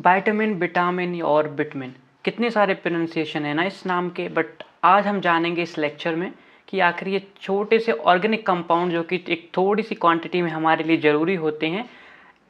Vitamin, vitamin और vitamin कितने सारे प्रोनाउंसिएशन है ना इस नाम के। बट आज हम जानेंगे इस लेक्चर में कि आखिर ये छोटे से ऑर्गेनिक कंपाउंड जो कि एक थोड़ी सी क्वांटिटी में हमारे लिए ज़रूरी होते हैं,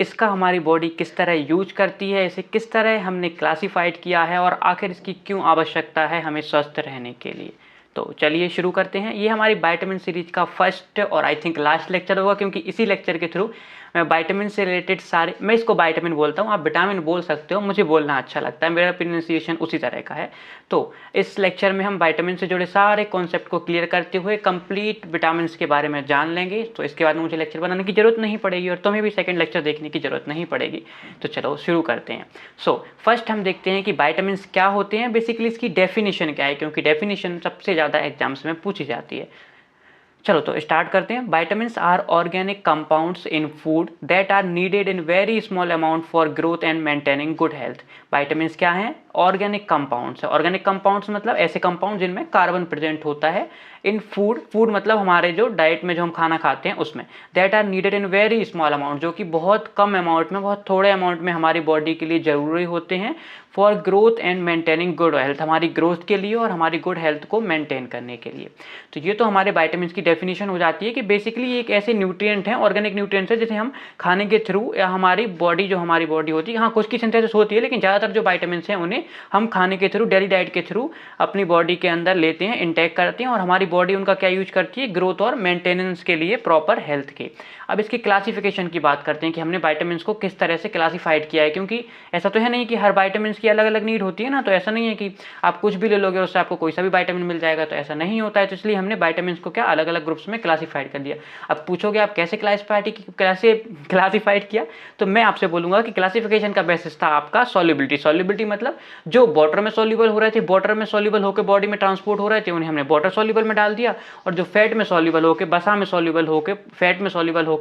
इसका हमारी बॉडी किस तरह यूज करती है, इसे किस तरह हमने क्लासिफाइड किया है और आखिर इसकी क्यों आवश्यकता है हमें स्वस्थ रहने के लिए। तो चलिए शुरू करते हैं। ये हमारी विटामिन सीरीज का फर्स्ट और आई थिंक लास्ट लेक्चर होगा, क्योंकि इसी लेक्चर के थ्रू मैं विटामिन से रिलेटेड सारे, मैं इसको विटामिन बोलता हूँ, आप विटामिन बोल सकते हो, मुझे बोलना अच्छा लगता है, मेरा प्रोनाउंसिएशन उसी तरह का है। तो इस लेक्चर में हम विटामिन से जुड़े सारे कॉन्सेप्ट को क्लियर करते हुए कंप्लीट विटामिन के बारे में जान लेंगे। तो इसके बाद मुझे लेक्चर बनाने की जरूरत नहीं पड़ेगी और तुम्हें भी सेकंड लेक्चर देखने की जरूरत नहीं पड़ेगी। तो चलो शुरू करते हैं। फर्स्ट हम देखते हैं कि विटामिन क्या होते हैं, बेसिकली इसकी डेफिनेशन क्या है, क्योंकि डेफिनेशन सबसे ज़्यादा एग्जाम्स में पूछी जाती है। चलो तो स्टार्ट करते हैं। Vitamins are organic compounds in food that are needed in very small amount for growth and maintaining good health. Vitamins क्या हैं? ऑर्गेनिक कंपाउंड्स है। ऑर्गेनिक कंपाउंड्स मतलब ऐसे कंपाउंड जिनमें कार्बन प्रेजेंट होता है इन फूड। फूड मतलब हमारे जो डाइट में जो हम खाना खाते हैं उसमें। That are needed in very small amount, जो कि बहुत कम अमाउंट में, बहुत थोड़े अमाउंट में हमारी बॉडी के लिए ज़रूरी होते हैं for growth and maintaining good health, हमारी ग्रोथ के लिए और हमारी गुड हेल्थ को मेंटेन करने के लिए। तो ये तो हमारे विटामिन की डेफिनेशन हो जाती है कि बेसिकली एक ऐसे न्यूट्रिएंट हैं, ऑर्गेनिक न्यूट्रिएंट्स है, जिसे हम खाने के थ्रू या हमारी बॉडी होती है, हाँ कुछ की सिंथेसिस होती है, लेकिन ज़्यादातर जो विटामिन हैं उन्हें हम खाने के थ्रू, डेली डाइट के थ्रू अपनी बॉडी के अंदर लेते हैं, इंटेक करते हैं, और हमारी बॉडी उनका क्या यूज करती है? ग्रोथ और मेंटेनेंस के लिए, प्रॉपर हेल्थ के। अब इसकी क्लासिफिकेशन की बात करते हैं कि हमने विटामिन को किस तरह से क्लासिफाइड किया है, क्योंकि ऐसा तो है नहीं कि हर विटामिन की अलग अलग नीड होती है ना। तो ऐसा नहीं है कि आप कुछ भी ले लोगे उससे आपको कोई सा भी विटामिन मिल जाएगा, तो ऐसा नहीं होता है। तो इसलिए हमने विटामिन को क्या अलग अलग ग्रुप्स में क्लासिफाइड कर दिया। अब पूछोगे आप कैसे क्लासिफाइड किया, तो मैं आपसे बोलूंगा कि क्लासिफिकेशन का बेसिस था आपका सॉल्युबिलिटी। सॉल्युबिलिटी मतलब जो वाटर में सॉल्युबल हो रहे थे, वाटर में सॉल्युबल होकर बॉडी में ट्रांसपोर्ट हो रहे थे, उन्हें हमने वाटर सॉल्युबल में डाल दिया, और जो फैट में सॉल्युबल होकर, बसा में सॉल्युबल होकर, फैट में सॉल्युबल होकर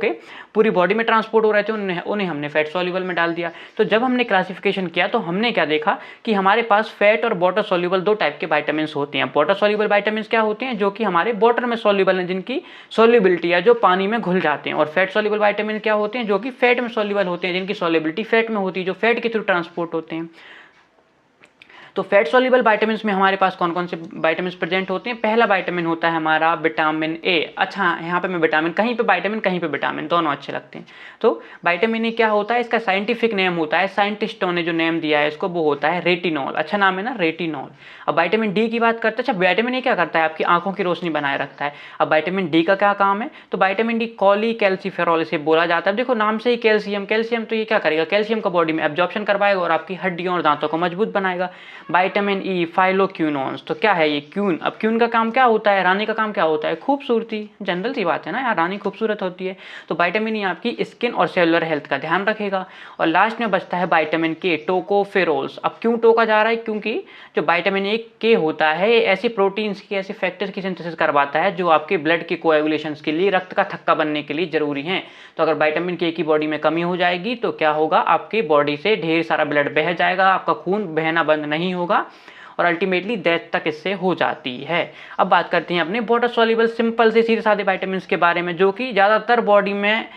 पूरी बॉडी में ट्रांसपोर्ट हो रहे थे, उन्हें हमने फैट सॉल्युबल में डाल दिया। तो जब हमने क्लासिफिकेशन किया तो हमने क्या देखा कि हमारे पास फैट और वाटर सॉल्युबल दो टाइप के विटामिन होते हैं। वाटर सॉल्युबल विटामिन क्या होते हैं? जो कि हमारे वाटर में सॉल्युबल हैं, जिनकी सॉल्युबिलिटी है जो पानी में घुल जाते हैं। और फैट सॉल्युबल विटामिन क्या होते हैं? जो कि फैट में सॉल्युबल होते हैं, जिनकी सॉल्युबिलिटी फैट में होती है, जो फैट के थ्रू ट्रांसपोर्ट होते हैं। तो फैट सॉल्युबल विटामिन में हमारे पास कौन कौन से विटामिन प्रेजेंट होते हैं? पहला विटामिन होता है हमारा विटामिन ए। अच्छा, यहाँ पे मैं विटामिन, कहीं पे विटामिन कहीं पे विटामिन, दोनों अच्छे लगते हैं। तो विटामिन ए क्या होता है? इसका साइंटिफिक नेम होता है, साइंटिस्टों ने जो नेम दिया है इसको, वो होता है रेटिनॉल। अच्छा नाम है ना, रेटिनॉल। अब विटामिन डी की बात करते हैं। अच्छा, विटामिन ए क्या करता है? आपकी आंखों की रोशनी बनाए रखता है। अब विटामिन डी का क्या काम है? तो विटामिन डी कॉलीकैल्सिफेरॉल इसे बोला जाता है। देखो नाम से ही कैल्शियम, कैल्शियम तो ये क्या करेगा? कैल्शियम का बॉडी में एब्जॉर्प्शन करवाएगा और आपकी हड्डियों और दांतों को मजबूत बनाएगा। विटामिन ई फाइलोक्विनोन्स, तो क्या है ये? क्यून। अब क्यून का काम क्या होता है? रानी का काम क्या होता है? खूबसूरती। जनरल सी बात है ना यार, रानी खूबसूरत होती है। तो विटामिन ई आपकी स्किन और सेलुलर हेल्थ का ध्यान रखेगा। और लास्ट में बचता है विटामिन के, टोकोफेरोल्स। अब क्यों टोका जा रहा है? क्योंकि जो विटामिन ए के होता है, ऐसे प्रोटीन्स की, ऐसे फैक्टर्स की सिंथेसिस करवाता है जो आपके ब्लड के कोएगुलेशंस के लिए, रक्त का थक्का बनने के लिए जरूरी हैं। तो अगर विटामिन के की बॉडी में कमी हो जाएगी तो क्या होगा? आपकी बॉडी से ढेर सारा ब्लड बह जाएगा, आपका खून बहना बंद नहीं होगा और अल्टीमेटली डेथ तक इससे हो जाती है। अब बात करते हैं अपने वाटर सॉल्युबल सिंपल से सीधे साधे विटामिन के बारे में, जो कि ज़्यादातर बॉडी में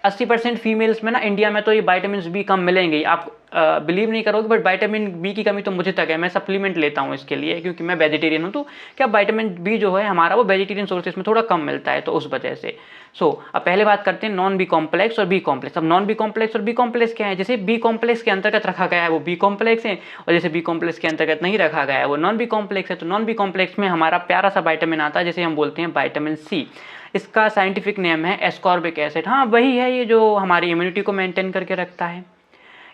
80% फीमेल्स में ना, इंडिया में तो ये विटामिन बी कम मिलेंगे। आप बिलीव नहीं करोगे, बट विटामिन बी की कमी तो मुझे तक है। मैं सप्लीमेंट लेता हूँ इसके लिए, क्योंकि मैं वेजिटेरियन हूँ। तो क्या विटामिन बी जो है हमारा, वो वेजिटेरियन सोर्सेज में थोड़ा कम मिलता है, तो उस वजह से। अब पहले बात करते हैं नॉन बी कॉम्प्लेक्स और बी कॉम्प्लेक्स। अब नॉन बी कॉम्प्लेक्स और बी कॉम्प्लेक्स क्या है? जैसे बी कॉम्प्लेक्स के अंतर्गत रखा गया है वो बी कॉम्प्लेक्स है, और जैसे बी कॉम्प्लेक्स के अंतर्गत नहीं रखा गया है वो नॉन बी कॉम्प्लेक्स है। तो नॉन बी कॉम्प्लेक्स में हमारा प्यारा सा विटामिन आता है, जैसे हम बोलते हैं विटामिन सी। इसका साइंटिफिक नेम है एस्कॉर्बिक एसिड। हाँ वही है ये जो हमारी इम्यूनिटी को मेंटेन करके रखता है।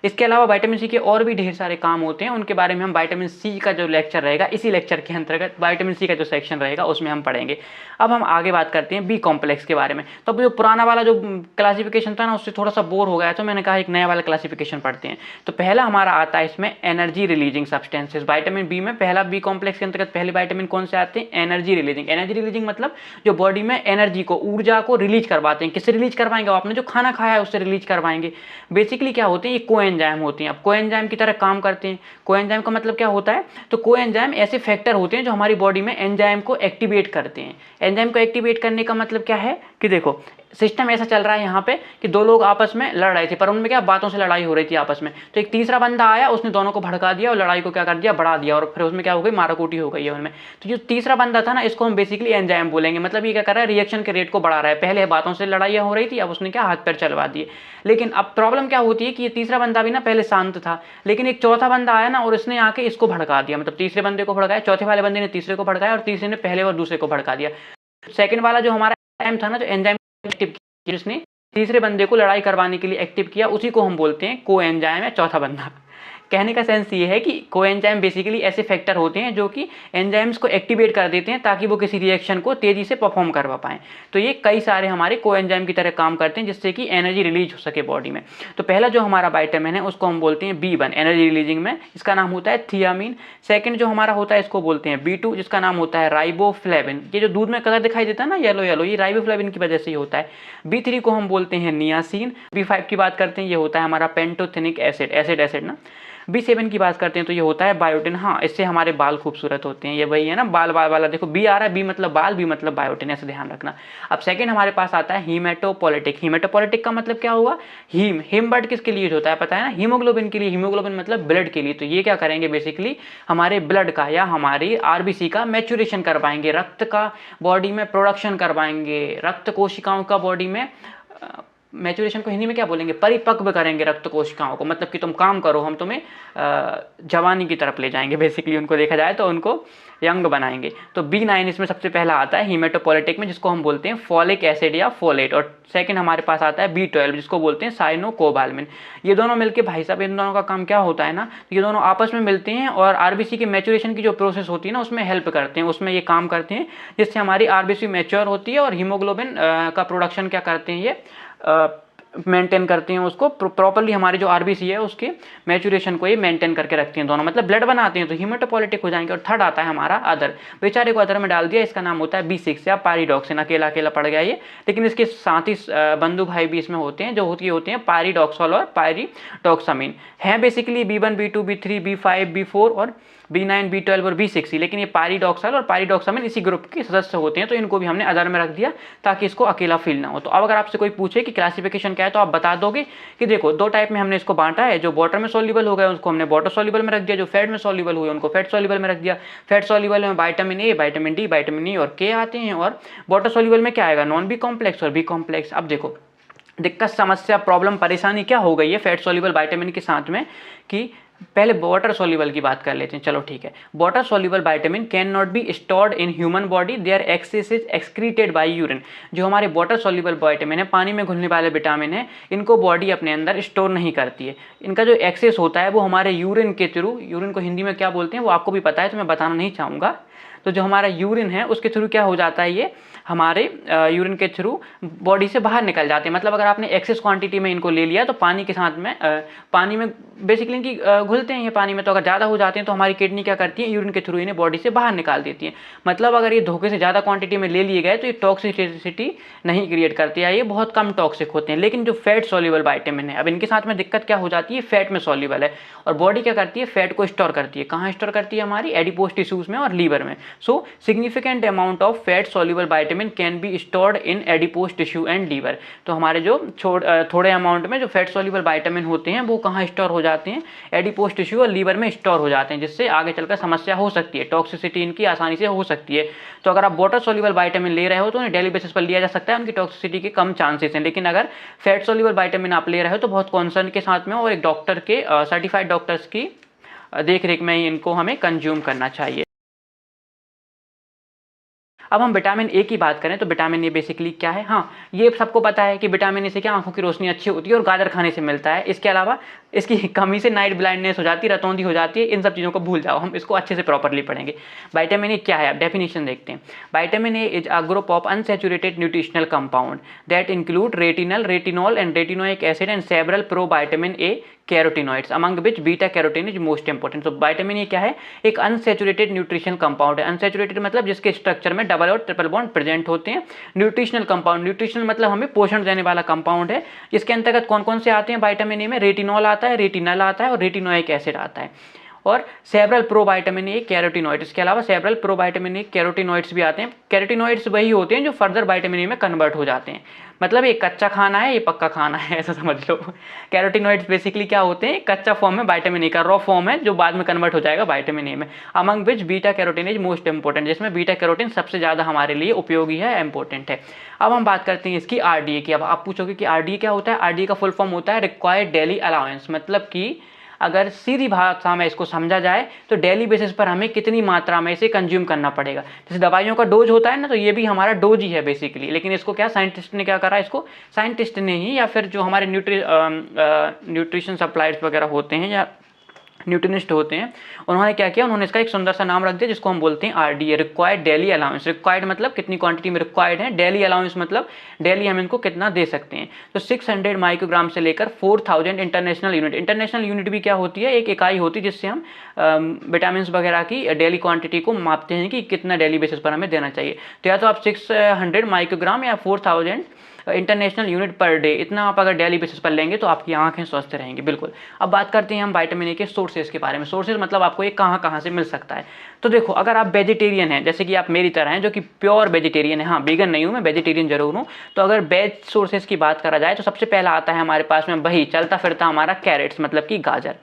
इसके अलावा विटामिन सी के और भी ढेर सारे काम होते हैं, उनके बारे में हम विटामिन सी का जो लेक्चर रहेगा, इसी लेक्चर के अंतर्गत विटामिन सी का जो सेक्शन रहेगा उसमें हम पढ़ेंगे। अब हम आगे बात करते हैं बी कॉम्प्लेक्स के बारे में। तो अब जो पुराना वाला जो क्लासिफिकेशन था ना, उससे थोड़ा सा बोर हो गया, तो मैंने कहा एक नया वाला क्लासिफिकेशन पढ़ते हैं। तो पहला हमारा आता है इसमें energy releasing substances. Vitamin B में पहला, बी कॉम्प्लेक्स के अंतर्गत पहले विटामिन कौन से आते हैं? Energy releasing. एनर्जी रिलीजिंग मतलब जो बॉडी में एनर्जी को, ऊर्जा को रिलीज करवाते हैं। किससे रिलीज करवाएंगे? आपने जो खाना खाया है उससे रिलीज करवाएंगे। बेसिकली क्या होते हैं? ये कोएंजाइम होती हैं। अब कोएंजाइम की तरह काम करते हैं। कोएंजाइम का मतलब क्या होता है? तो कोएंजाइम ऐसे फैक्टर होते हैं जो हमारी बॉडी में एंजाइम को एक्टिवेट करते हैं। एंजाइम को एक्टिवेट करने का मतलब क्या है? कि देखो सिस्टम ऐसा चल रहा है यहाँ पे कि दो लोग आपस में लड़ रहे थे, पर उनमें क्या बातों से लड़ाई हो रही थी आपस में। तो एक तीसरा बंदा आया, उसने दोनों को भड़का दिया और लड़ाई को क्या कर दिया, बढ़ा दिया, और फिर उसमें क्या हो गई, माराकूटी हो गई है उनमें। तो जो तीसरा बंदा था ना, इसको हम बेसिकली एंजाइम बोलेंगे। मतलब ये क्या कर रहा है, रिएक्शन के रेट को बढ़ा रहा है। पहले बातों से लड़ाइयाँ हो रही थी, अब उसने क्या हाथ पैर चलवा दिए। लेकिन अब प्रॉब्लम क्या होती है कि ये तीसरा बंदा भी ना पहले शांत था, लेकिन एक चौथा बंदा आया ना और इसने आके इसको भड़का दिया। मतलब तीसरे बंदे को भड़काया, चौथे वाले बंदे ने तीसरे को भड़काया और तीसरे ने पहले और दूसरे को भड़का दिया। सेकंड वाला जो हमारा एंजाइम था ना, जो एंजाइम एक्टिव किया, जिसने तीसरे बंदे को लड़ाई करवाने के लिए एक्टिव किया, उसी को हम बोलते हैं को एंजाइम या चौथा बंदा। कहने का सेंस ये है कि कोएंजाइम बेसिकली ऐसे फैक्टर होते हैं जो कि एंजाइम्स को एक्टिवेट कर देते हैं ताकि वो किसी रिएक्शन को तेजी से परफॉर्म करवा पाएं। तो ये कई सारे हमारे कोएंजाइम की तरह काम करते हैं जिससे कि एनर्जी रिलीज हो सके बॉडी में। तो पहला जो हमारा विटामिन है उसको हम बोलते हैं B1 एनर्जी रिलीजिंग में, इसका नाम होता है थियामीन। सेकेंड जो हमारा होता है इसको बोलते हैं B2 जिसका नाम होता है राइबोफ्लेविन। ये जो दूध में कलर दिखाई देता है ना येलो येलो, ये राइबोफ्लेविन की वजह से ही होता है। B3 को हम बोलते हैं नियासिन। B5 की बात करते हैं, ये होता है हमारा पेंटोथेनिक एसिड, एसिड ना। B7 की बात करते हैं तो ये होता है बायोटिन। हाँ, इससे हमारे बाल खूबसूरत होते हैं। ये वही है ना, बाल बाल वाला देखो B आ रहा है, B मतलब बाल, B मतलब बायोटिन, ऐसे ध्यान रखना। अब सेकंड हमारे पास आता है हीमेटोपोलिटिक। हीमेटोपोलिटिक का मतलब क्या हुआ, हीम वर्ड किसके लिए यूज होता है पता है ना, हीमोग्लोबिन के लिए। हीमोग्लोबिन मतलब ब्लड के लिए। तो ये क्या करेंगे बेसिकली, हमारे ब्लड का या हमारी RBC का मैच्योरेशन करवाएंगे, रक्त का बॉडी में प्रोडक्शन करवाएंगे, रक्त कोशिकाओं का बॉडी में मैच्योरेशन को हिंदी में क्या बोलेंगे, परिपक्व करेंगे रक्त कोशिकाओं को। मतलब कि तुम काम करो, हम तुम्हें जवानी की तरफ ले जाएंगे बेसिकली, उनको देखा जाए तो उनको यंग बनाएंगे। तो B9 इसमें सबसे पहला आता है हीमेटोपोलिटिक में, जिसको हम बोलते हैं फॉलिक एसिड या फोलेट। और सेकंड हमारे पास आता है B12 जिसको बोलते हैं साइनोकोबाल्मिन। ये दोनों मिलके भाई साहब, इन दोनों का काम क्या होता है ना, ये दोनों आपस में मिलते हैं और RBC के मैच्योरेशन की जो प्रोसेस होती है ना उसमें हेल्प करते हैं, उसमें ये काम करते हैं जिससे हमारी RBC मैच्योर होती है और हीमोग्लोबिन का प्रोडक्शन क्या करते हैं, ये मेंटेन करते हैं उसको प्रॉपर्ली। हमारी जो RBC है उसके मैच्योरेशन को ये मेंटेन करके रखते हैं दोनों, मतलब ब्लड बनाते हैं तो हीमेटोपोलिटिक हो जाएंगे। और थर्ड आता है हमारा अदर, बेचारे को अदर में डाल दिया, इसका नाम होता है B6 या पायरिडॉक्सिन। अकेला अकेला पड़ गया ये, लेकिन इसके साथ ही बंधु भाई भी इसमें होते हैं जो होते हैं पायरिडॉक्सोल और पायरिडॉक्सामिन। है basically B1 B2 B3 B5 B4 और B9 B12 और B6 ही, लेकिन ये पायरिडॉक्सल और पायरिडॉक्सामिन इसी ग्रुप के सदस्य होते हैं। तो इनको भी हमने अदर में रख दिया ताकि इसको अकेला फील ना हो। तो अब अगर आपसे कोई पूछे कि क्लासिफिकेशन क्या है तो आप बता दोगे कि देखो दो टाइप में हमने इसको बांटा है, जो वाटर में सॉल्युबल हो गए उसको हमने वाटर सॉल्युबल में रख दिया, जो फैट में सॉल्युबल हुए उनको फैट सॉल्युबल में रख दिया। फैट सॉल्युबल में vitamin A, vitamin D, vitamin E और K आते हैं, और वाटर सॉल्युबल में क्या आएगा, नॉन बी कॉम्प्लेक्स और बी कॉम्प्लेक्स। अब देखो दिक्कत, समस्या, प्रॉब्लम, परेशानी क्या हो गई है फैट सॉल्युबल विटामिन के साथ में, कि पहले वाटर सॉल्युबल की बात कर लेते हैं। चलो ठीक है, water soluble vitamin can not be stored in human body, their excess is excreted by urine. जो हमारे वाटर सॉल्युबल विटामिन है, पानी में घुलने वाले विटामिन है, इनको बॉडी अपने अंदर स्टोर नहीं करती है। इनका जो एक्सेस होता है वो हमारे यूरिन के थ्रू, यूरिन को हिंदी में क्या बोलते हैं वो आपको भी पता है तो मैं बताना नहीं चाहूँगा। तो जो हमारा यूरिन है उसके थ्रू क्या हो जाता है, ये हमारे यूरिन के थ्रू बॉडी से बाहर निकल जाते हैं। मतलब अगर आपने एक्सेस क्वांटिटी में इनको ले लिया तो पानी के साथ में पानी में बेसिकली इनकी घुलते हैं ये पानी में, तो अगर ज़्यादा हो जाते हैं तो हमारी किडनी क्या करती है, यूरिन के थ्रू इन्हें बॉडी से बाहर निकाल देती है। मतलब अगर ये धोखे से ज़्यादा क्वांटिटी में ले लिए गए तो ये टॉक्सिसिटी नहीं क्रिएट करती है, ये बहुत कम टॉक्सिक होते हैं। लेकिन जो फैट सॉल्युबल विटामिन है, अब इनके साथ में दिक्कत क्या हो जाती है, फैट में सॉल्युबल है और बॉडी क्या करती है, फैट को स्टोर करती है। कहाँ स्टोर करती है, हमारी एडिपोज टिश्यूज में और लीवर में। So significant amount of fat soluble vitamin can be stored in adipose tissue and liver. तो हमारे जो थोड़े अमाउंट में जो फैट सॉल्युबल विटामिन होते हैं वो कहाँ स्टोर हो जाते हैं, एडिपोज टिश्यू और लीवर में स्टोर हो जाते हैं, जिससे आगे चलकर समस्या हो सकती है, टॉक्सिसिटी इनकी आसानी से हो सकती है। तो अगर आप वाटर सॉल्युबल विटामिन ले रहे हो तो उन्हें डेली बेसिस पर लिया जा सकता है, उनकी टॉक्सिसिटी के कम चांसेस हैं। लेकिन अगर फैट सॉल्युबल विटामिन आप ले रहे हो तो बहुत कॉन्सर्न के साथ में और एक डॉक्टर के सर्टिफाइड डॉक्टर्स की देख रेख में इनको हमें कंज्यूम करना चाहिए। अब हम विटामिन ए की बात करें तो विटामिन ए बेसिकली क्या है, हाँ ये सबको पता है कि विटामिन ए से क्या आंखों की रोशनी अच्छी होती है और गाजर खाने से मिलता है। इसके अलावा इसकी कमी से नाइट ब्लाइंडनेस हो जाती है, रतौंधी हो जाती है, इन सब चीज़ों को भूल जाओ, हम इसको अच्छे से प्रॉपरली पढ़ेंगे। विटामिन ए क्या है, अब डेफिनेशन देखते हैं। Vitamin A is a group of unsaturated nutritional compound that include retinal, retinol and retinoic acid and several provitamin A carotenoids among which beta carotene is most important. तो vitamin A क्या है, एक unsaturated nutrition compound है। Unsaturated मतलब जिसके structure में double और triple bond present होते हैं। न्यूट्रिशनल कंपाउंड, न्यूट्रिशनल मतलब हमें पोषण देने वाला कंपाउंड है। इसके अंतर्गत कौन कौन से आते हैं विटामिन ए में, रेटिनॉल आता है, रेटिनल आता है और रेटिनोइक एसिड आता है। और सेवरल प्रोवाइटामिन ए कैरोटीनॉइड, इसके अलावा सेवरल प्रोवाइटामिन ए कैरोटीनॉइड्स भी आते हैं। कैरोटीनॉइड्स वही होते हैं जो फर्दर वाइटामिन ए में कन्वर्ट हो जाते हैं, मतलब ये कच्चा खाना है, ये पक्का खाना है, ऐसा समझ लो। कैरोटीनॉइड्स बेसिकली क्या होते हैं, कच्चा फॉर्म है वाइटामिन ए का, रॉ फॉर्म है जो बाद में कन्वर्ट हो जाएगा वाइटामिन ए में। Among which beta carotene is most important, जिसमें बीटा कैरोटीन सबसे ज़्यादा हमारे लिए उपयोगी है, इंपॉर्टेंट है। अब हम बात करते हैं इसकी आरडीए की। अब आप पूछोगे कि आरडीए क्या होता है। आरडीए का फुल फॉर्म होता है रिक्वायर्ड डेली अलाउंस, मतलब कि अगर सीधी भाषा में इसको समझा जाए तो डेली बेसिस पर हमें कितनी मात्रा में इसे कंज्यूम करना पड़ेगा। जैसे दवाइयों का डोज होता है ना, तो ये भी हमारा डोज ही है बेसिकली, लेकिन इसको क्या साइंटिस्ट ने क्या करा, इसको साइंटिस्ट ने ही या फिर जो हमारे न्यूट्रिशन सप्लायर्स वगैरह होते हैं या न्यूट्रिनिस्ट होते हैं, उन्होंने क्या किया, उन्होंने इसका एक सुंदर सा नाम रख दिया जिसको हम बोलते हैं RDA, required daily allowance. Required मतलब कितनी क्वांटिटी में रिक्वायर्ड है, डेली अलाउंस मतलब डेली हम इनको कितना दे सकते हैं। तो 600 माइक्रोग्राम से लेकर 4000 इंटरनेशनल यूनिट। इंटरनेशनल यूनिट भी क्या होती है, एक इकाई होती है जिससे हम विटामिन वगैरह की डेली क्वांटिटी को मापते हैं कि कितना डेली बेसिस पर हमें देना चाहिए। तो या तो आप 600 माइक्रोग्राम या 4000 इंटरनेशनल यूनिट पर डे, इतना आप अगर डेली बेसिस पर लेंगे तो आपकी आंखें स्वस्थ रहेंगी। बिल्कुल। अब बात करते हैं हम विटामिन ए के सोर्सेज के बारे में। सोर्सेज मतलब आपको ये कहाँ कहाँ से मिल सकता है। तो देखो, अगर आप वेजिटेरियन हैं, जैसे कि आप मेरी तरह हैं जो कि प्योर वेजिटेरियन है, हाँ वीगन नहीं हूँ मैं, वेजिटेरियन जरूर हूँ, तो अगर वेज सोर्सेज की बात करा जाए तो सबसे पहला आता है हमारे पास में वही चलता फिरता हमारा कैरेट्स, मतलब कि गाजर।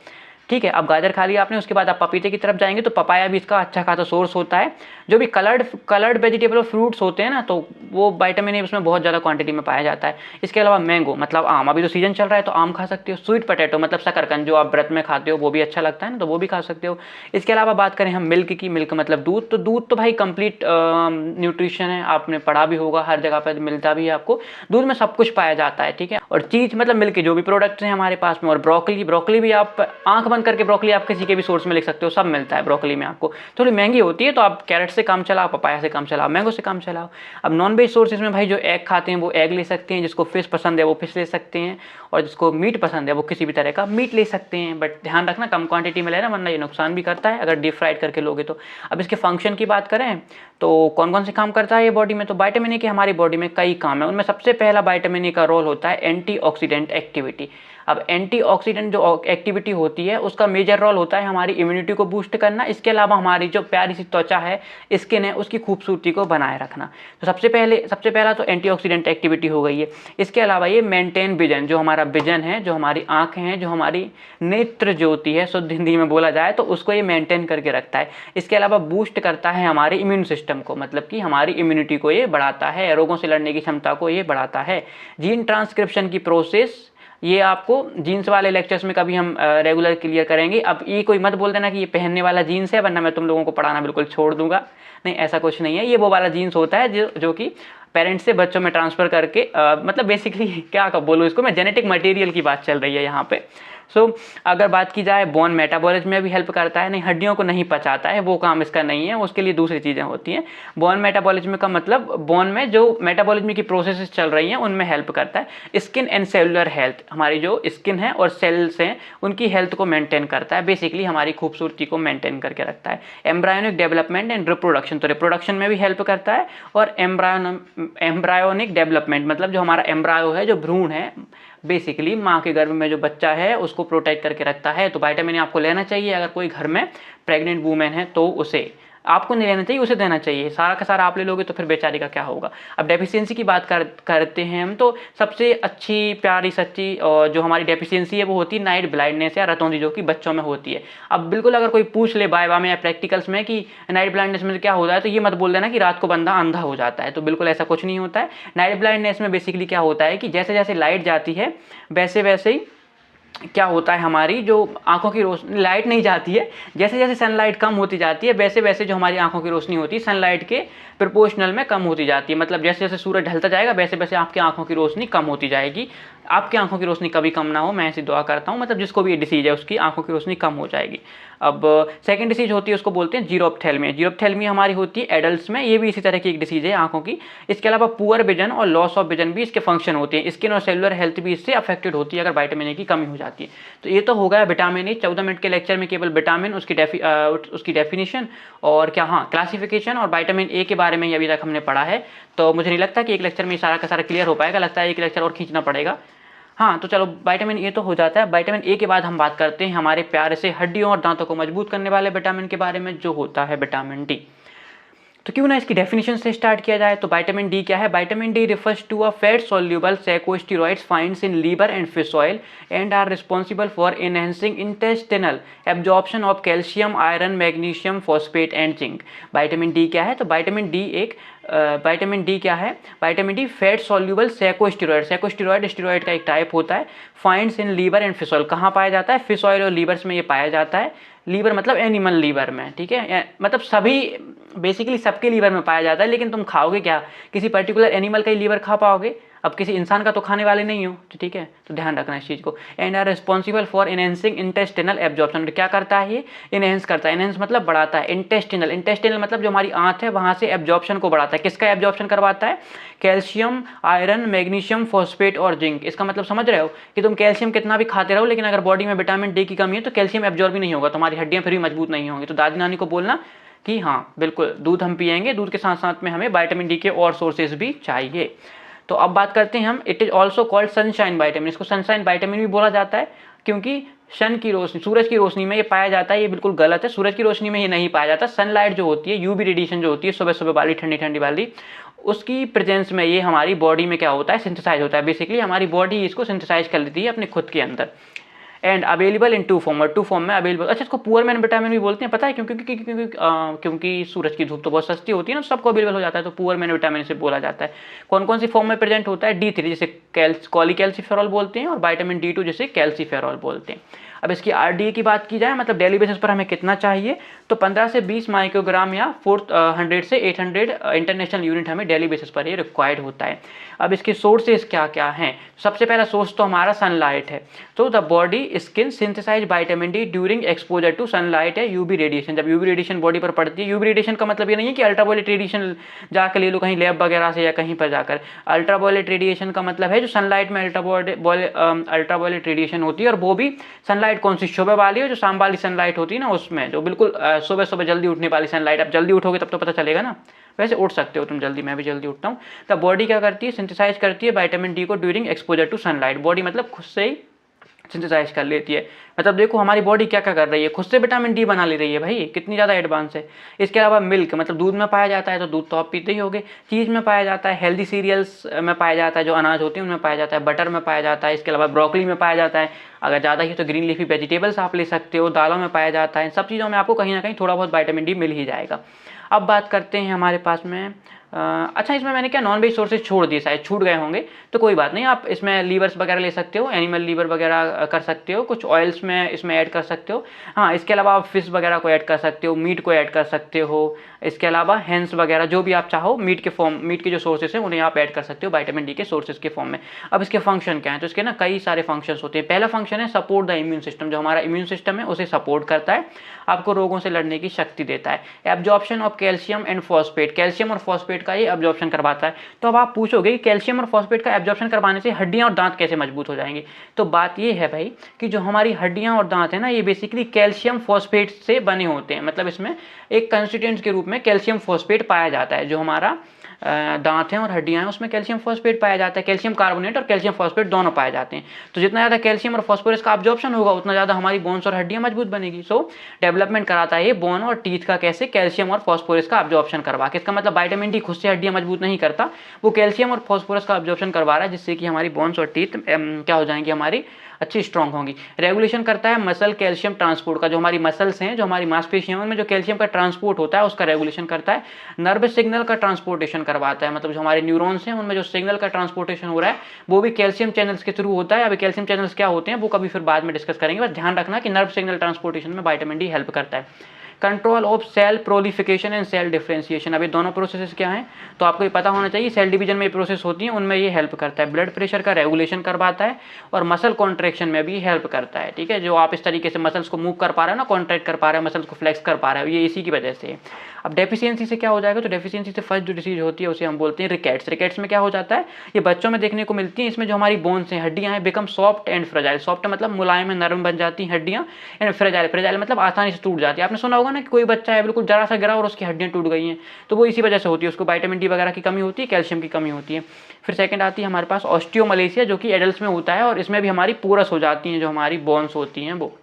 ठीक है, अब गाजर खा लिया आपने, उसके बाद आप पपीते की तरफ जाएंगे तो पपाया भी इसका अच्छा खासा सोर्स होता है। जो भी कलर्ड वेजिटेबल और फ्रूट्स होते हैं ना, तो वो विटामिन ए उसमें बहुत ज़्यादा क्वांटिटी में पाया जाता है। इसके अलावा मैंगो मतलब आम, अभी तो सीजन चल रहा है तो आम खा सकते हो। स्वीट पोटैटो मतलब शकरकंद जो आप व्रत में खाते हो, वो भी अच्छा लगता है ना, तो वो भी खा सकते हो। इसके अलावा बात करें हम मिल्क की, मिल्क मतलब दूध, तो दूध तो भाई कंप्लीट न्यूट्रिशन है, आपने पढ़ा भी होगा, हर जगह पर मिलता भी है आपको। दूध में सब कुछ पाया जाता है, ठीक है। और चीज़ मतलब मिल्क के जो भी प्रोडक्ट्स हैं हमारे पास में। और ब्रोकली भी आप आंख बंद करके ब्रोकली आप किसी के भी सोर्स में लिख सकते हो, सब मिलता है ब्रोकली में आपको। थोड़ी महंगी होती है तो आप कैरेट से काम चलाओ, पपाया से काम चलाओ, मैंगो से काम चलाओ। अब नॉन वेज सोर्सेज में भाई जो एग खाते हैं वो एग ले सकते हैं, जिसको फिश पसंद है वो फिश ले सकते हैं, और जिसको मीट पसंद है वो किसी भी तरह का मीट ले सकते हैं। बट ध्यान रखना कम क्वांटिटी में लेना, वरना ये नुकसान भी करता है अगर डीप फ्राइड करके लोगे तो। अब इसके फंक्शन की बात करें तो कौन कौन से काम करता है ये बॉडी में, तो विटामिन ए के हमारी बॉडी में कई काम है। उनमें सबसे पहला विटामिन ए का रोल होता है एंटीऑक्सीडेंट एक्टिविटी। अब एंटीऑक्सीडेंट जो एक्टिविटी होती है उसका मेजर रोल होता है हमारी इम्यूनिटी को बूस्ट करना। इसके अलावा हमारी जो प्यारी सी त्वचा है, स्किन है, उसकी खूबसूरती को बनाए रखना। तो सबसे पहला तो एंटीऑक्सीडेंट एक्टिविटी हो गई है। इसके अलावा ये मेंटेन विजन, जो हमारा विजन है, जो हमारी आंखें हैं, जो हमारी नेत्र ज्योति है, शुद्ध हिंदी में बोला जाए तो उसको ये मेंटेन करके रखता है। इसके अलावा बूस्ट करता है हमारे इम्यून सिस्टम को, मतलब कि हमारी इम्यूनिटी को ये बढ़ाता है, रोगों से लड़ने की क्षमता को ये बढ़ाता है। जीन ट्रांसक्रिप्शन की प्रोसेस, ये आपको जीन्स वाले लेक्चर्स में कभी हम रेगुलर क्लियर करेंगे। अब ये कोई मत बोल देना कि ये पहनने वाला जीन्स है, वरना मैं तुम लोगों को पढ़ाना बिल्कुल छोड़ दूंगा। नहीं, ऐसा कुछ नहीं है। ये वो वाला जीन्स होता है जो कि पेरेंट्स से बच्चों में ट्रांसफ़र करके मतलब बेसिकली क्या बोलूँ इसको मैं, जेनेटिक मटेरियल की बात चल रही है यहाँ पे। अगर बात की जाए बोन मेटाबॉलिज्म में भी हेल्प करता है। नहीं, हड्डियों को नहीं पचाता है, वो काम इसका नहीं है, उसके लिए दूसरी चीज़ें होती हैं। बोन मेटाबॉलिज्म का मतलब बोन में जो मेटाबॉलिज्म की प्रोसेस चल रही हैं उनमें हेल्प करता है। स्किन एंड सेलुलर हेल्थ, हमारी जो स्किन है और सेल्स हैं उनकी हेल्थ को मेंटेन करता है, बेसिकली हमारी खूबसूरती को मेंटेन करके रखता है। एम्ब्रायोनिक डेवलपमेंट एंड रिप्रोडक्शन, तो रिप्रोडक्शन में भी हेल्प करता है। और एम्ब्रायोनिक डेवलपमेंट मतलब जो हमारा एम्ब्रायो है, जो भ्रूण है, बेसिकली माँ के गर्भ में जो बच्चा है उसको प्रोटेक्ट करके रखता है। तो विटामिन ए आपको लेना चाहिए। अगर कोई घर में प्रेग्नेंट वूमेन है तो उसे, आपको नहीं लेना चाहिए, उसे देना चाहिए। सारा का सारा आप ले लोगे तो फिर बेचारी का क्या होगा। अब डेफिशिएंसी की बात करते हैं हम, तो सबसे अच्छी प्यारी सच्ची और जो हमारी डेफिशिएंसी है वो होती है नाइट ब्लाइंडनेस या रतौंधी, जो कि बच्चों में होती है। अब बिल्कुल अगर कोई पूछ ले वाइवा में या प्रैक्टिकल्स में कि नाइट ब्लाइंडनेस में क्या होता है, तो ये मत बोल देना कि रात को बंदा अंधा हो जाता है, तो बिल्कुल ऐसा कुछ नहीं होता है। नाइट ब्लाइंडनेस में बेसिकली क्या होता है कि जैसे जैसे लाइट जाती है वैसे वैसे ही क्या होता है, हमारी जो आंखों की रोशनी, लाइट नहीं जाती है, जैसे जैसे सनलाइट कम होती जाती है वैसे वैसे जो हमारी आंखों की रोशनी होती है सनलाइट के प्रोपोर्शनल में कम होती जाती है। मतलब जैसे जैसे सूरज ढलता जाएगा वैसे वैसे आपकी आंखों की रोशनी कम होती जाएगी। आपकी आंखों की रोशनी कभी कम ना हो, मैं ऐसी दुआ करता हूँ। मतलब जिसको भी ये डिसीज है उसकी आंखों की रोशनी कम हो जाएगी। अब सेकंड डिसीज होती है, उसको बोलते हैं जीरोप्थेल्मिया। जीरोप्थेल्मिया हमारी होती है एडल्ट्स में, ये भी इसी तरह की एक डिसीज है आंखों की। इसके अलावा पुअर विजन और लॉस ऑफ विजन भी इसके फंक्शन होते हैं। स्किन और सेलुलर हेल्थ भी इससे अफेक्टेड होती है अगर विटामिन ए की कमी हो जाती है। तो ये तो हो गया विटामिन ए। 14 मिनट के लेक्चर में केवल विटामिन, उसकी डेफिनेशन और क्या, हाँ, क्लासिफिकेशन और विटामिन ए के बारे में अभी तक हमने पढ़ा है। तो मुझे नहीं लगता कि एक लेक्चर में सारा का सारा क्लियर हो पाएगा, लगता है एक लेक्चर और खींचना पड़ेगा। हाँ, तो चलो विटामिन ए तो हो जाता है। विटामिन ए के बाद हम बात करते हैं हमारे प्यारे से हड्डियों और दांतों को मजबूत करने वाले विटामिन के बारे में, जो होता है विटामिन डी। तो क्यों ना इसकी डेफिनेशन से स्टार्ट किया जाए। तो विटामिन डी क्या है? Vitamin D refers to a fat soluble secosteroids finds in liver and fish oil and are responsible for enhancing intestinal absorption of calcium, iron, magnesium, phosphate and zinc. Vitamin D क्या है? तो vitamin D क्या है? Vitamin D fat soluble secosteroid, secosteroid steroid का एक type होता है। Finds in liver and fish oil, कहाँ पाया जाता है? फिश ऑयल और लीवर्स में ये पाया जाता है। लीवर मतलब एनिमल लीवर में, ठीक है, मतलब सभी बेसिकली सबके लीवर में पाया जाता है, लेकिन तुम खाओगे क्या? किसी पर्टिकुलर एनिमल का ही लीवर खा पाओगे? अब किसी इंसान का तो खाने वाले नहीं हो, तो ठीक है, तो ध्यान रखना इस चीज़ को। And are responsible for enhancing intestinal absorption, क्या करता है ये? इनहेंस करता है। इनहेंस मतलब बढ़ाता है। इंटेस्टिनल, इंटेस्टिनल मतलब जो हमारी आंत है वहाँ से एब्जॉर्प्शन को बढ़ाता है। किसका एब्जॉर्प्शन करवाता है? कैल्शियम, आयरन, मैग्नीशियम, फॉस्फेट और जिंक। इसका मतलब समझ रहे हो कि तुम कैल्शियम कितना भी खाते रहो, लेकिन अगर बॉडी में विटामिन डी की कमी है तो कैल्शियम एब्जॉर्ब भी नहीं होगा, तुम्हारी हड्डियाँ फिर भी मजबूत नहीं होंगी। तो दादी नानी को बोलना कि हाँ बिल्कुल दूध हम पिएंगे, दूध के साथ साथ में हमें विटामिन डी के और सोर्सेज भी चाहिए। तो अब बात करते हैं हम, it is also called sunshine vitamin. इसको सनशाइन विटामिन भी बोला जाता है, क्योंकि सन की रोशनी, सूरज की रोशनी में ये पाया जाता है। ये बिल्कुल गलत है, सूरज की रोशनी में ये नहीं पाया जाता। सनलाइट जो होती है, यूवी रेडिएशन जो होती है सुबह सुबह वाली, ठंडी ठंडी वाली, उसकी प्रेजेंस में ये हमारी बॉडी में क्या होता है? सिंथेसाइज होता है। बेसिकली हमारी बॉडी इसको सिंथेसाइज कर लेती है अपने खुद के अंदर। And available in two form, और टू फॉर्म में अवेलेबल। अच्छा, इसको पुअर मैन विटामिन भी बोलते हैं, पता है क्यों? क्योंकि सूरज की धूप तो बहुत सस्ती होती है ना, सबको अवेलेबल हो जाता है, तो पुअर मैन विटामिन से बोला जाता है। कौन कौन सी फॉर्म में प्रेजेंट होता है? D3 जिसे कॉलीकैल्सिफेरॉल बोलते हैं, और विटामिन D2 जिसे कैल्सिफेरॉल बोलते हैं। अब इसकी RDA की बात की जाए, मतलब डेली बेसिस पर हमें कितना चाहिए, तो 15 से 20 माइक्रोग्राम या 400 से 800 इंटरनेशनल यूनिट हमें डेली बेसिस पर ये रिक्वायर्ड होता है। अब इसके सोर्सेज क्या क्या हैं? सबसे पहला सोर्स तो हमारा सनलाइट है। तो the body skin synthesize vitamin D during exposure to sunlight है यूवी रेडिएशन। जब यूवी रेडिएशन बॉडी पर पड़ती है, यूवी रेडिएशन का मतलब ये नहीं है कि अल्ट्रावायलेट रेडिएशन जाकर ले लो कहीं लैब वगैरह से या कहीं पर जाकर। अल्ट्रावायलेट रेडिएशन का मतलब है जो सनलाइट में अल्ट्रावायलेट रेडिएशन होती है, और वो भी सनलाइट कौन सी? सुबह वाली है, जो शाम वाली सनलाइट होती है ना, उसमें जो बिल्कुल सुबह सुबह जल्दी उठने वाली सनलाइट। अब जल्दी उठोगे तब तो पता चलेगा ना, वैसे उठ सकते हो तुम जल्दी, मैं भी जल्दी उठता हूँ। तब बॉडी क्या करती है? सिंथेसाइज करती है विटामिन डी को during exposure to sunlight. Body मतलब खुद से ही सिंथेसाइज कर लेती है। मतलब देखो हमारी बॉडी क्या क्या कर रही है, खुद से विटामिन डी बना ले रही है भाई, कितनी ज़्यादा एडवांस है। इसके अलावा मिल्क, मतलब दूध में पाया जाता है, तो दूध तो आप पीते ही होगे। चीज़ में पाया जाता है, हेल्दी सीरियल्स में पाया जाता है, जो अनाज होते हैं उनमें पाया जाता है, बटर में पाया जाता है। इसके अलावा ब्रोकली में पाया जाता है, अगर ज़्यादा ही तो ग्रीन लीफी वेजिटेबल्स आप ले सकते हो, दालों में पाया जाता है। सब चीज़ों में आपको कहीं ना कहीं थोड़ा बहुत विटामिन डी मिल ही जाएगा। अब बात करते हैं हमारे पास में अच्छा, इसमें मैंने क्या नॉन वेज सोर्सेज छोड़ दिए, शायद छूट गए होंगे, तो कोई बात नहीं, आप इसमें लीवर्स वगैरह ले सकते हो, एनिमल लीवर वगैरह कर सकते हो, कुछ ऑयल्स में इसमें ऐड कर सकते हो। हाँ, इसके अलावा आप फिश वगैरह को ऐड कर सकते हो, मीट को ऐड कर सकते हो। इसके अलावा हैंस वगैरह जो भी आप चाहो, मीट के जो सोर्सेज हैं उन्हें आप ऐड कर सकते हो विटामिन डी के सोर्सेज के फॉर्म में। अब इसके फंक्शन क्या है? तो इसके ना कई सारे फंक्शंस होते हैं। पहला फंक्शन है सपोर्ट द इम्यून सिस्टम, जो हमारा इम्यून सिस्टम है उसे सपोर्ट करता है, आपको रोगों से लड़ने की शक्ति देता है। Absorption of calcium and phosphate, calcium और फॉस्फेट का ये एब्जॉर्प्शन करवाता है। तो अब आप पूछोगे कि कैल्शियम और फॉस्फेट का एब्जॉर्प्शन करवाने से हड्डियां और दांत कैसे मजबूत हो जाएंगे? तो बात ये है भाई कि जो हमारी हड्डियां और दांत है ना, ये बेसिकली कैल्शियम फॉस्फेट से बने होते हैं। मतलब इसमें एक कंस्टिट्यूएंट के रूप में कैल्शियम फॉस्फेट पाया जाता है। जो हमारा दांत हैं और हड्डियां हैं उसमें कैल्शियम फॉस्फेट पाया जाता है, कैल्शियम कार्बोनेट और कैल्शियम फॉस्फेट दोनों पाए जाते हैं। तो जितना ज़्यादा कैल्शियम और फॉस्फोरस का एब्जॉर्प्शन होगा उतना ज़्यादा हमारी बोन्स और हड्डियां मजबूत बनेगी। सो डेवलपमेंट कराता है ये बोन और टीथ का, कैसे? कैल्शियम और फॉस्फोरस का एब्जॉर्प्शन करवा के। इसका मतलब विटामिन डी खुद से हड्डियां मजबूत नहीं करता, वो कैल्शियम और फॉस्फोरस का एब्जॉर्प्शन करवा रहा है, जिससे कि हमारी बोन्स और टीथ क्या हो जाएंगी, हमारी अच्छी स्ट्रॉन्ग होंगी। रेगुलेशन करता है मसल कैल्शियम ट्रांसपोर्ट का, जो हमारी मसल्स हैं, जो हमारी मांसपेशियों में जो कैल्शियम का ट्रांसपोर्ट होता है उसका रेगुलेशन करता है। नर्व सिग्नल का ट्रांसपोर्टेशन करवाता है, मतलब जो हमारे न्यूरॉन्स हैं उनमें जो सिग्नल का ट्रांसपोर्टेशन हो रहा है वो भी कैल्शियम चैनल्स के थ्रू होता है। अभी कैल्शियम चैनल्स क्या होते हैं वो कभी फिर बाद में डिस्कस करेंगे, बस ध्यान रखना कि नर्व सिग्नल ट्रांसपोर्टेशन में विटामिन डी हेल्प करता है। Control of cell proliferation and cell differentiation, अभी दोनों प्रोसेस क्या हैं तो आपको ये पता होना चाहिए। सेल डिवीजन में ये प्रोसेस होती हैं, उनमें ये हेल्प करता है। ब्लड प्रेशर का रेगुलेशन करवाता है और मसल कॉन्ट्रैक्शन में भी हेल्प करता है। ठीक है, जो आप इस तरीके से मसल्स को मूव कर पा रहे हो ना, कॉन्ट्रैक्ट कर पा रहे हो, मसल्स को फ्लेक्स कर पा रहे हो, ये इसी की वजह से। अब डेफिशिएंसी से क्या हो जाएगा? तो डेफिशिएंसी से फर्स्ट जो डिसीज होती है उसे हम बोलते हैं रिकेट्स। रिकेट्स में क्या हो जाता है? ये बच्चों में देखने को मिलती है। इसमें जो हमारी बोन्स हैं, हड्डियां हैं, become soft and fragile. Soft मतलब मुलायम नरम बन जाती हैं हड्डियां, एंड फ्रेजाइल, फ्रेजाइल मतलब आसानी से टूट जाती है। आपने सुना होगा होगा ना कि कोई बच्चा है बिल्कुल जरा सा गिरा और उसकी हड्डियाँ टूट गई हैं, तो वो इसी वजह से होती है, उसको विटामिन डी वगैरह की कमी होती है, कैल्शियम की कमी होती है। फिर सेकंड आती है हमारे पास ऑस्टियोमलेशिया, जो कि एडल्ट में होता है और इसमें भी हमारी पोरस हो जाती हैं जो हमारी बोन्स होती हैं वो।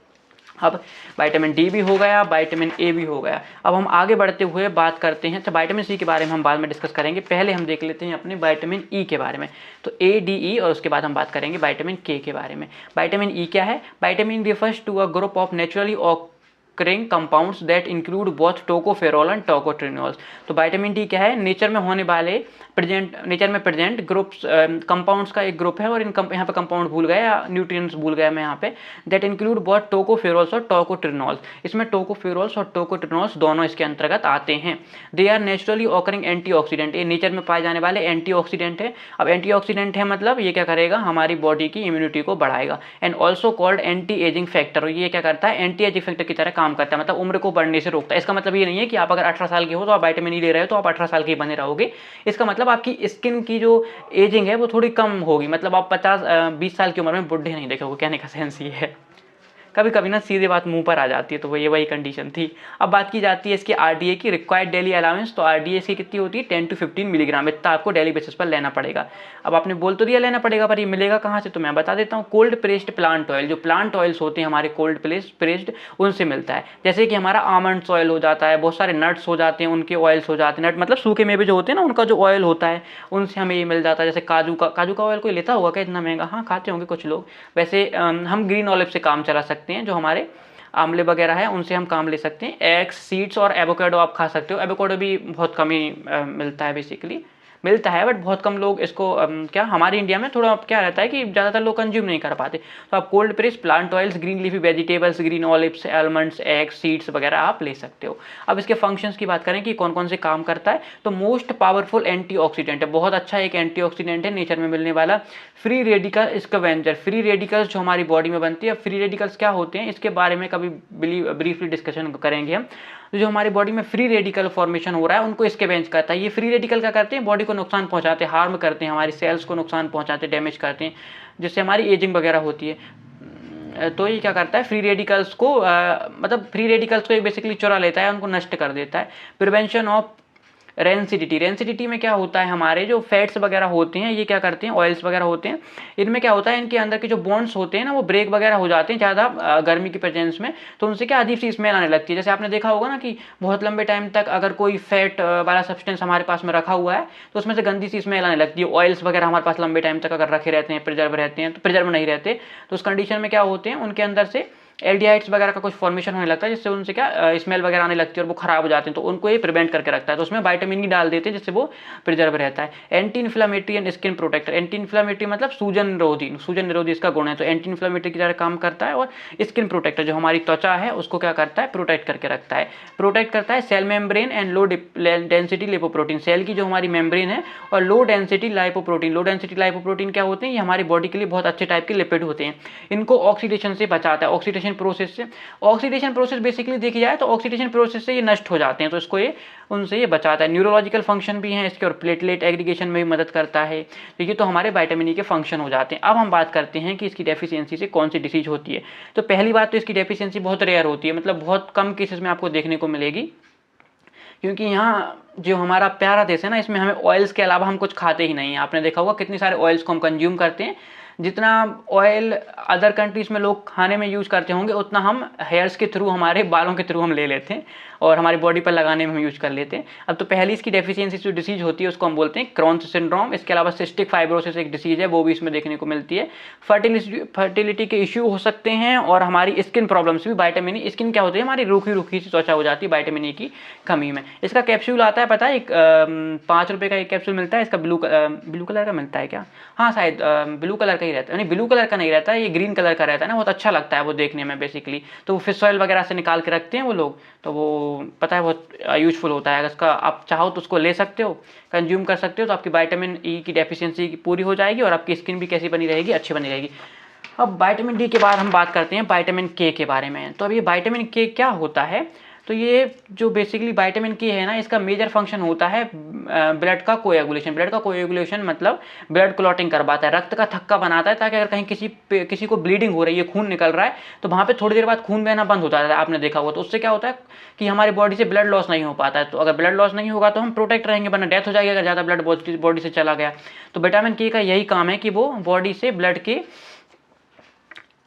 अब विटामिन डी भी हो गया, विटामिन ए भी हो गया। अब हम आगे बढ़ते हुए बात करते हैं, अच्छा विटामिन सी के बारे में हम बाद में डिस्कस करेंगे, पहले हम देख लेते हैं अपने विटामिन ई के बारे में। तो ए, डी, ई और उसके बाद हम बात करेंगे विटामिन के बारे में। विटामिन ई क्या है? Vitamin refers to a group of naturally occurring compounds that include both tocopherol and tocotrienols. तो विटामिन डी क्या है? नेचर में होने वाले नेचर में प्रेजेंट ग्रुप्स कंपाउंड्स का एक ग्रुप है, और यहाँ पे कंपाउंड भूल गया या न्यूट्रिएंट्स भूल गया मैं यहाँ पे, दैट इंक्लूड बोथ टोकोफेरोल्स और टोकोट्रिनोल्स। इसमें टोकोफेरोल्स और टोकोट्रिनोल्स दोनों इसके अंतर्गत आते हैं। They are naturally occurring antioxidant, ये नेचर में पाए जाने वाले एंटीऑक्सीडेंट है। अब एंटीऑक्सीडेंट है मतलब ये क्या करेगा? हमारी बॉडी की इम्यूनिटी को बढ़ाएगा। And also called anti ageing factor, ये क्या करता है? एंटी एजिंग फैक्टर की तरह काम करता है, मतलब उम्र को बढ़ने से रोकता है। इसका मतलब ये नहीं है कि आप अगर 18 साल के हो तो आप विटामिन ई ले रहे हो तो आप 18 साल के ही बने रहोगे। इसका मतलब आपकी स्किन की जो एजिंग है वो थोड़ी कम होगी, मतलब आप 20 साल की उम्र में बुढ़े नहीं देखोगे, कहने का सेंस ये है। कभी कभी ना सीधे बात मुंह पर आ जाती है, तो ये वही कंडीशन थी। अब बात की जाती है इसकी आरडीए की, रिक्वायर्ड डेली अलाउंस। तो आरडीए इसकी कितनी होती है? 10 to 15 मिलीग्राम, इतना आपको डेली बेसिस पर लेना पड़ेगा। अब आपने बोल तो दिया लेना पड़ेगा, पर ये मिलेगा कहाँ से? तो मैं बता देता हूँ, कोल्ड प्रेस्ड प्लांट ऑयल, जो प्लांट ऑयल्स होते हैं हमारे कोल्ड प्रेस्ड, उनसे मिलता है। जैसे कि हमारा आमंड्स ऑयल हो जाता है, बहुत सारे नट्स हो जाते हैं उनके ऑयल्स हो जाते हैं, नट मतलब सूखे मेवे जो होते हैं ना, उनका जो ऑयल होता है उनसे हमें ये मिल जाता है। जैसे काजू का ऑयल कोई लेता होगा क्या इतना महंगा? हाँ, खाते होंगे कुछ लोग। वैसे हम ग्रीन ऑलिव से काम चला सकते हैं, जो हमारे आंवले वगैरह है उनसे हम काम ले सकते हैं। एग्स, सीड्स और एवोकाडो आप खा सकते हो। एवोकाडो भी बहुत कम ही मिलता है, बेसिकली मिलता है बट बहुत कम लोग इसको क्या हमारे इंडिया में थोड़ा क्या रहता है कि ज़्यादातर लोग कंज्यूम नहीं कर पाते। तो आप cold press plant oils, green leafy vegetables, green olives, almonds, eggs, seeds वगैरह आप ले सकते हो। अब इसके फंक्शंस की बात करें कि कौन कौन से काम करता है, तो मोस्ट पावरफुल एंटीऑक्सीडेंट है, बहुत अच्छा एक एंटीऑक्सीडेंट है नेचर में मिलने वाला। Free radical scavenger, free radicals जो हमारी बॉडी में बनती है। फ्री रेडिकल्स क्या होते हैं इसके बारे में कभी ब्रीफली डिस्कशन करेंगे हम। जो हमारी बॉडी में फ्री रेडिकल फॉर्मेशन हो रहा है उनको स्कैवेंज करता है। ये फ्री रेडिकल क्या करते हैं? बॉडी को नुकसान पहुंचाते हैं, हार्म करते हैं, हमारी सेल्स को नुकसान पहुंचाते हैं, डैमेज करते हैं, जिससे हमारी एजिंग वगैरह होती है। तो ये क्या करता है? फ्री रेडिकल्स को मतलब फ्री रेडिकल्स को एक बेसिकली चुरा लेता है, उनको नष्ट कर देता है। प्रिवेंशन ऑफ रेंसिडिटी, रेंसिडिटी में क्या होता है? हमारे जो फैट्स वगैरह होते हैं ये क्या करते हैं? ऑयल्स वगैरह होते हैं, इनमें क्या होता है? इनके अंदर के जो बॉन्ड्स होते हैं ना वो ब्रेक वगैरह हो जाते हैं ज़्यादा गर्मी की प्रेजेंस में, तो उनसे क्या अजीब सी स्मेल आने लगती है। जैसे आपने देखा होगा ना कि बहुत लंबे टाइम तक अगर कोई फैट वाला सब्सटेंस हमारे पास में रखा हुआ है तो उसमें से गंदी सी स्मेल आने लगती है। ऑयल्स वगैरह हमारे पास लंबे टाइम तक अगर रखे रहते हैं, प्रिजर्व रहते हैं, तो प्रिजर्व नहीं रहते, तो उस कंडीशन में क्या होते हैं? उनके अंदर से एल्डिहाइड्स वगैरह का कुछ फॉर्मेशन होने लगता है, जिससे उनसे क्या स्मेल वगैरह आने लगती है और वो खराब हो जाते हैं, तो उनको ये प्रिवेंट करके रखता है। तो उसमें विटामिन ई डाल देते हैं जिससे वो प्रिजर्व रहता है। Anti inflammatory and skin protector, anti inflammatory मतलब सूजन निरोधी इसका गुण है, तो एंटी इन्फ्लेमेटरी की तरह काम करता है। और स्किन प्रोटेक्टर जो हमारी त्वचा है उसको क्या करता है? प्रोटेक्ट करके रखता है। प्रोटेक्ट करता है cell membrane and low density lipoprotein, cell की जो हमारी मेम्ब्रेन है, और low density lipoprotein. Low density lipoprotein क्या होते हैं? ये हमारी बॉडी के लिए बहुत अच्छे टाइप के लिपिड होते हैं। इनको ऑक्सीडेशन से बचाता है, ऑक्सीडेशन प्रोसेस से। ऑक्सीडेशन प्रोसेस बेसिकली देखी जाए तो ऑक्सीडेशन प्रोसेस से ये नष्ट हो जाते हैं, तो इसको उनसे ये बचाता है। न्यूरोलॉजिकल फंक्शन भी हैं इसके, और प्लेटलेट एग्रीगेशन में भी मदद करता है। तो ये तो हमारे विटामिन ई के फंक्शन हो जाते हैं। अब हम बात करते हैं कि इसकी डेफिशिएंसी से कौन सी डिसीज होती है। तो पहली बात तो इसकी डेफिशिएंसी बहुत रेयर होती है, मतलब बहुत कम केसेस में आपको देखने को मिलेगी, क्योंकि यहाँ जो हमारा प्यारा देश है ना, इसमें हमें ऑयल्स के अलावा हम कुछ खाते ही नहीं है। आपने देखा होगा कितने सारे ऑयल्स को हम कंज्यूम करते हैं, जितना ऑयल अदर कंट्रीज़ में लोग खाने में यूज़ करते होंगे उतना हम हेयर्स के थ्रू, हमारे बालों के थ्रू हम ले लेते हैं और हमारी बॉडी पर लगाने में हम यूज़ कर लेते हैं। अब तो पहली इसकी डेफिशिएंसी जो डिसीज होती है उसको हम बोलते हैं क्रॉन्स सिंड्रोम। इसके अलावा सिस्टिक फाइब्रोसिस एक डिसीज है, वो भी इसमें देखने को मिलती है। फर्टिलिटी के इश्यू हो सकते हैं, और हमारी स्किन प्रॉब्लम्स भी। विटामिन ई, स्किन क्या होती है? हमारी रूखी सी त्वचा हो जाती है विटामिन ई की कमी में। इसका कैप्सूल आता है, पता है, 5 रुपये का एक कैप्सूल मिलता है इसका, ब्लू कलर का मिलता है क्या? हाँ शायद ब्लू कलर का ही रहता है, नहीं ब्लू कलर का नहीं रहता है, ये ग्रीन कलर का रहता है ना, बहुत अच्छा लगता है वो देखने में बेसिकली। तो वो फिश ऑयल वगैरह से निकाल के रखते हैं वो लोग, तो वो पता है बहुत यूजफुल होता है। अगर इसका आप चाहो तो उसको ले सकते हो, कंज्यूम कर सकते हो, तो आपकी विटामिन ई की डेफिशिएंसी पूरी हो जाएगी और आपकी स्किन भी कैसी बनी रहेगी? अच्छी बनी रहेगी। अब विटामिन डी के बाद हम बात करते हैं विटामिन के बारे में। तो अब ये विटामिन के क्या होता है? तो ये जो बेसिकली विटामिन के है ना, इसका मेजर फंक्शन होता है ब्लड का कोएगुलेशन। ब्लड का कोएगुलेशन मतलब ब्लड क्लॉटिंग करवाता है, रक्त का थक्का बनाता है, ताकि अगर कहीं किसी को ब्लीडिंग हो रही है, खून निकल रहा है, तो वहाँ पे थोड़ी देर बाद खून बहना बंद होता है, आपने देखा होगा। तो उससे क्या होता है कि हमारी बॉडी से ब्लड लॉस नहीं हो पाता है। तो अगर ब्लड लॉस नहीं होगा तो हम प्रोटेक्ट रहेंगे, वरना डेथ हो जाएगी अगर ज़्यादा ब्लड बॉडी से चला गया। तो विटामिन के का यही काम है कि वो बॉडी से ब्लड के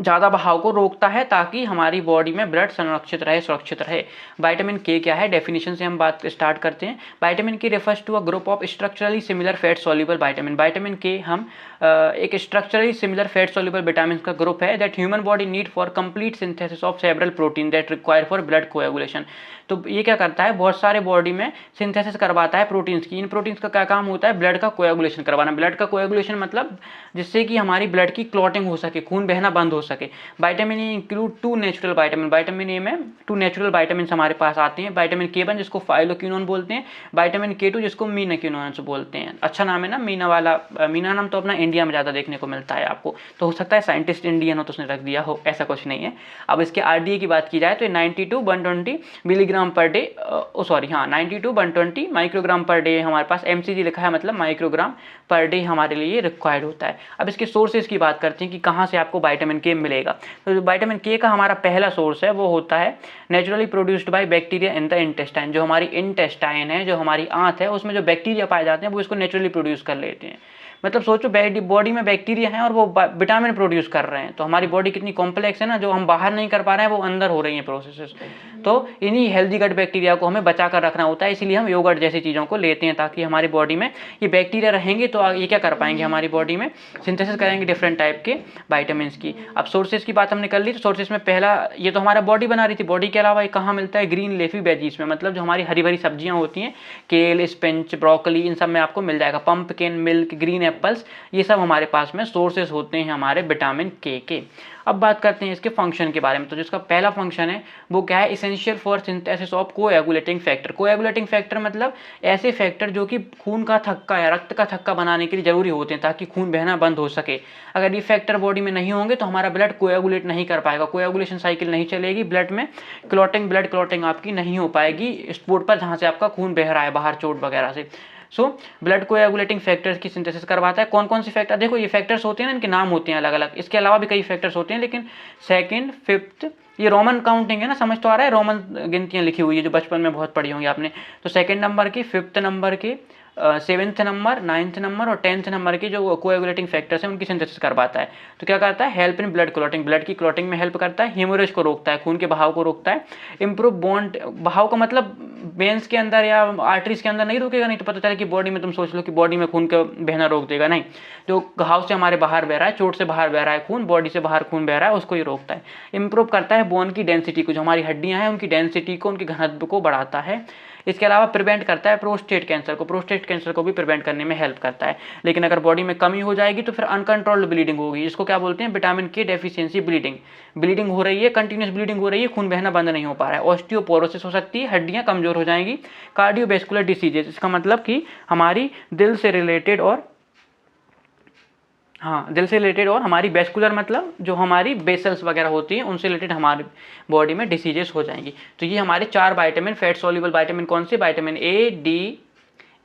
ज़्यादा बहाव को रोकता है, ताकि हमारी बॉडी में ब्लड संरक्षित रहे, सुरक्षित रहे। विटामिन के क्या है, डेफिनेशन से हम बात स्टार्ट करते हैं। Vitamin K refers to a group of structurally similar fat soluble vitamin. Vitamin K हम एक structurally similar fat soluble vitamin का ग्रुप है that human body need for complete synthesis of several protein that require for blood coagulation. तो ये क्या करता है, बहुत सारे बॉडी में सिंथेसिस करवाता है प्रोटीन्स की। इन प्रोटीन्स का क्या काम होता है, ब्लड का कोएगुलेशन करवाना। ब्लड का कोएगुलेशन मतलब जिससे कि हमारी ब्लड की क्लॉटिंग हो सके, खून बहना बंद हो सके। Vitamin A include 2 natural vitamin. Vitamin A में 2 नेचुरल विटामिन हमारे पास आते हैं। विटामिन के 1 जिसको फाइलोक्विनोन बोलते हैं, विटामिन के 2 जिसको मीनाक्विनोन बोलते हैं। अच्छा नाम है ना, मीना वाला। मीना नाम तो अपना इंडिया में ज़्यादा देखने को मिलता है आपको, तो हो सकता है साइंटिस्ट इंडियन हो तो उसने रख दिया हो, ऐसा कुछ नहीं है। अब इसके आरडीए की बात की जाए तो 92-120 milligram per day, 92-120 microgram per day हमारे पास। एमसीजी लिखा है, मतलब माइक्रोग्राम पर डे हमारे लिए रिक्वायर्ड होता है। अब इसके सोर्सेज की बात करते हैं कि कहाँ से आपको विटामिन के मिलेगा। तो जो विटामिन के का हमारा पहला सोर्स है वो होता है naturally produced by bacteria in the intestine. जो हमारी इंटेस्टाइन है, जो हमारी आंत है, उसमें जो बैक्टीरिया पाए जाते हैं वो इसको नेचुरली प्रोड्यूस कर लेते हैं। मतलब सोचो बॉडी में बैक्टीरिया हैं और वो विटामिन प्रोड्यूस कर रहे हैं। तो हमारी बॉडी कितनी कॉम्प्लेक्स है ना, जो हम बाहर नहीं कर पा रहे हैं वो अंदर हो रही हैं प्रोसेसेस। तो इन्हीं हेल्दी गट बैक्टीरिया को हमें बचा कर रखना होता है, इसीलिए हम योगर्ट जैसी चीज़ों को लेते हैं, ताकि हमारी बॉडी में ये बैक्टीरिया रहेंगे तो ये क्या कर पाएंगे, हमारी बॉडी में सिंथेसिस करेंगे डिफरेंट टाइप के वाइटामिन की। अब सोर्सेज की बात हमने कर ली, तो सोर्सेज में पहला ये तो हमारा बॉडी बना रही थी। बॉडी के अलावा ये कहाँ मिलता है, ग्रीन लेफी वेजीज में, मतलब जो हमारी हरी भरी सब्जियाँ होती हैं, केल, स्पिनच, ब्रोकली, इन सब में आपको मिल जाएगा। पंपकिन, मिल्क, ग्रीन एप्पल्स, ये सब हमारे पास में सोर्सेज होते हैं हमारे विटामिन के। अब बात करते हैं इसके फंक्शन के बारे में। तो जिसका पहला फंक्शन है वो क्या है, essential for synthesis of coagulating factor. Coagulating factor मतलब ऐसे फैक्टर जो कि खून का थक्का या रक्त का थक्का बनाने के लिए जरूरी होते हैं, ताकि खून बहना बंद हो सके। अगर ये फैक्टर बॉडी में नहीं होंगे तो हमारा ब्लड कोएगुलेट नहीं कर पाएगा, कोएगुलेशन साइकिल नहीं चलेगी, ब्लड में ब्लड क्लॉटिंग आपकी नहीं हो पाएगी स्पॉट पर जहाँ से आपका खून बह रहा है बाहर चोट वगैरह से। ब्लड कोएगुलेटिंग फैक्टर्स की सिंथेसिस करवाता है। कौन कौन से फैक्टर, देखो ये फैक्टर्स होते हैं ना, इनके नाम होते हैं अलग अलग। इसके अलावा भी कई फैक्टर्स होते हैं, लेकिन सेकंड, फिफ्थ, ये रोमन काउंटिंग है ना, समझ तो आ रहा है, रोमन गिनतियाँ लिखी हुई है जो बचपन में बहुत पढ़ी होंगी आपने। तो सेकंड नंबर की, फिफ्थ नंबर की, 7th नंबर, 9th नंबर और 10th नंबर के जो कोएगुलेटिंग फैक्टर्स हैं उनकी सिंथेसिस करवाता है। तो क्या करता है, help in blood clotting, blood की क्लॉटिंग में हेल्प करता है, हेमोरेज को रोकता है, खून के बहाव को रोकता है, इंप्रूव बॉन्ड, बहाव का मतलब वेन्स के अंदर या आर्टरीज के अंदर नहीं रोकेगा, नहीं तो पता चले कि बॉडी में, तुम सोच लो कि बॉडी में खून का बहना रोक देगा, नहीं। जो घाव से हमारे बाहर बह रहा है, चोट से बाहर बह रहा है खून, बॉडी से बाहर खून बह रहा है, उसको ये रोकता है। इंप्रूव करता है बोन की डेंसिटी को, जो हमारी हड्डियां हैं उनकी डेंसिटी को, उनके घनत्व को बढ़ाता है। इसके अलावा प्रिवेंट करता है प्रोस्टेट कैंसर को भी प्रिवेंट करने में हेल्प करता है। लेकिन अगर बॉडी में कमी हो जाएगी तो फिर अनकंट्रोल्ड ब्लीडिंग होगी, इसको क्या बोलते हैं, विटामिन के डेफिशिएंसी ब्लीडिंग हो रही है, कंटिन्यूस ब्लीडिंग हो रही है, खून बहना बंद नहीं हो पा रहा है। ऑस्टियोपोरोसिस हो सकती है, हड्डियां कमजोर हो जाएंगी। कार्डियोवैस्कुलर डिसीजेस, इसका मतलब कि हमारी दिल से रिलेटेड और हमारी वैस्कुलर मतलब जो हमारी बेसल्स वगैरह होती हैं उनसे रिलेटेड हमारी बॉडी में डिसीजेस हो जाएंगी। तो ये हमारे 4 विटामिन, फैट सॉल्युबल विटामिन कौन से, विटामिन ए, डी,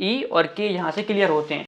ई और के यहाँ से क्लियर होते हैं।